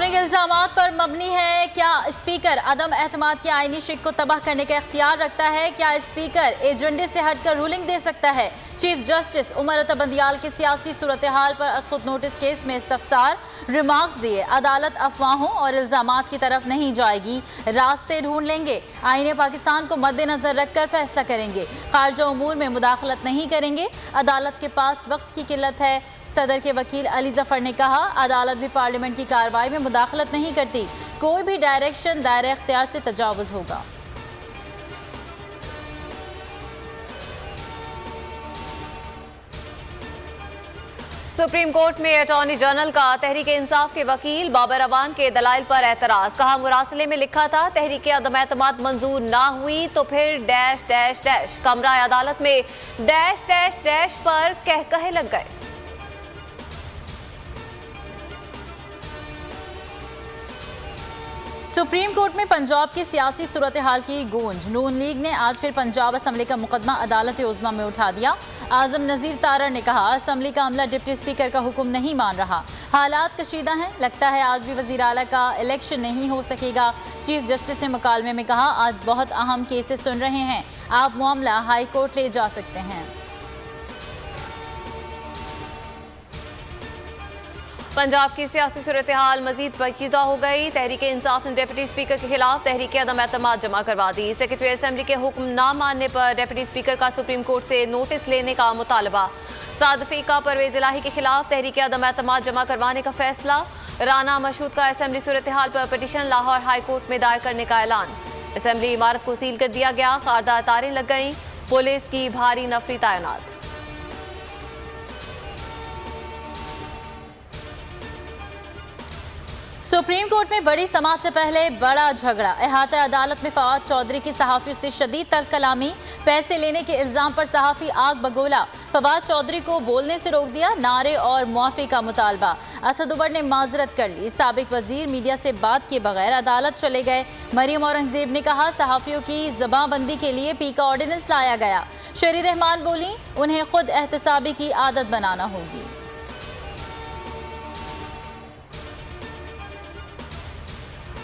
Voting इल्जामात पर मबनी है। क्या स्पीकर अदम एतमाद की आईनी शिक को तबाह करने का इख्तियार रखता है? क्या स्पीकर एजेंडे से हटकर रूलिंग दे सकता है? चीफ जस्टिस उमर अता बंदियाल की सियासी सूरत हाल पर असखुद नोटिस केस में इस्तफसार, रिमार्क्स दिए। अदालत अफवाहों और इल्जामात की तरफ नहीं जाएगी, रास्ते ढूंढ लेंगे। आईने पाकिस्तान को मद्देनजर रखकर फैसला करेंगे, खारजा उमूर में मुदाखलत नहीं करेंगे। अदालत के पास वक्त की किल्लत है। सदर के वकील अली जफर ने कहा, अदालत भी पार्लियामेंट की कार्रवाई में मुदाखलत नहीं करती। कोई भी डायरेक्शन दायरे इख्तियार से तजावुज होगा। सुप्रीम कोर्ट में अटॉर्नी जनरल का तहरीक इंसाफ के वकील बाबर अवान के दलाइल पर एतराज। कहा, मुरासले में लिखा था तहरीक अदम एतमाद मंजूर ना हुई तो फिर डैश डैश डैश। कमरा अदालत में डैश डैश डैश पर कहकहे लग गए। सुप्रीम कोर्ट में पंजाब की सियासी सूरत हाल की गूंज। नून लीग ने आज फिर पंजाब असम्बली का मुकदमा अदालत उज़्मा में उठा दिया। आजम नज़ीर तारड़ ने कहा, असम्बली का अमला डिप्टी स्पीकर का हुक्म नहीं मान रहा, हालात कशीदा हैं, लगता है आज भी वज़ीर आला का इलेक्शन नहीं हो सकेगा। चीफ जस्टिस ने मुकालमे में कहा, आज बहुत अहम केसेस सुन रहे हैं, आप मामला हाई कोर्ट ले जा सकते हैं। पंजाब की सियासी सूरत हाल मजीद पेचीदा हो गई। तहरीक इंसाफ ने डिप्टी स्पीकर के खिलाफ तहरीक अदम एतमाद जमा करवा दी। सेक्रेटरी असेंबली के हुक्म ना मानने पर डिप्टी स्पीकर का सुप्रीम कोर्ट से नोटिस लेने का मुतालबा। साद फीका परवेज इलाही के खिलाफ तहरीक अदम एतमाद जमा करवाने का फैसला। राना मशहूद का असेंबली सूरत हाल पर पटिशन लाहौर हाई कोर्ट में दायर करने का ऐलान। असेंबली इमारत को सील कर दिया गया, खारदार तारें लग गईं, पुलिस की भारी नफरी तैनात। सुप्रीम कोर्ट में बड़ी समाअत से पहले बड़ा झगड़ा। अहाता अदालत में फवाद चौधरी की सहाफियों से शदीद तल्ख कलामी, पैसे लेने के इल्जाम पर सहाफी आग बगोला। फवाद चौधरी को बोलने से रोक दिया, नारे और मुआफी का मुतालबा। असद उमर ने माजरत कर ली। साबिक वजीर मीडिया से बात किए बगैर अदालत चले गए। मरियम औरंगजेब ने कहा, सहाफियों की जबानबंदी के लिए पी का ऑर्डिनेंस लाया गया। शरी रहमान बोली, उन्हें खुद एहतसाबी की आदत बनाना होगी।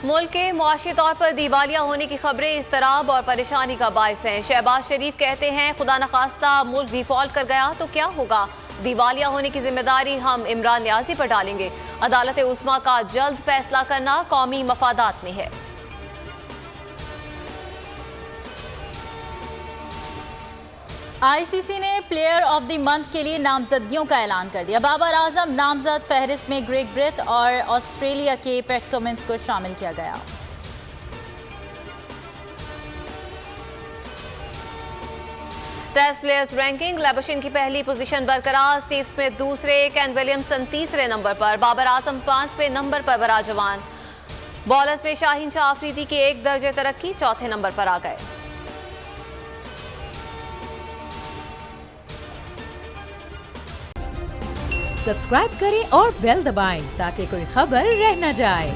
मुल्क के मुआशी तौर पर दिवालिया होने की खबरें इज़्तिराब और परेशानी का बायस हैं। शहबाज शरीफ कहते हैं, खुदा न खास्ता मुल्क डिफॉल्ट कर गया तो क्या होगा, दिवालिया होने की जिम्मेदारी हम इमरान न्याजी पर डालेंगे। अदालत उज़्मा का जल्द फैसला करना कौमी मफादात में है। आईसीसी ने प्लेयर ऑफ द मंथ के लिए नामजदगियों का ऐलान कर दिया। बाबर आजम नामजद, फहरिस्त में ग्रेग ब्रिथ और ऑस्ट्रेलिया के पैट कमिंस को शामिल किया गया। टेस्ट प्लेयर्स रैंकिंग, लेबुशिन की पहली पोजीशन बरकरार, स्टीव स्मिथ दूसरे, केन विलियमसन तीसरे नंबर पर, बाबर आजम 5वें नंबर पर बराजमान। बॉलर्स में शाहीन शाह आफरीदी की 1 दर्जे तरक्की, चौथे नंबर पर आ गए। सब्सक्राइब करें और बेल दबाएं ताकि कोई खबर रह न जाए।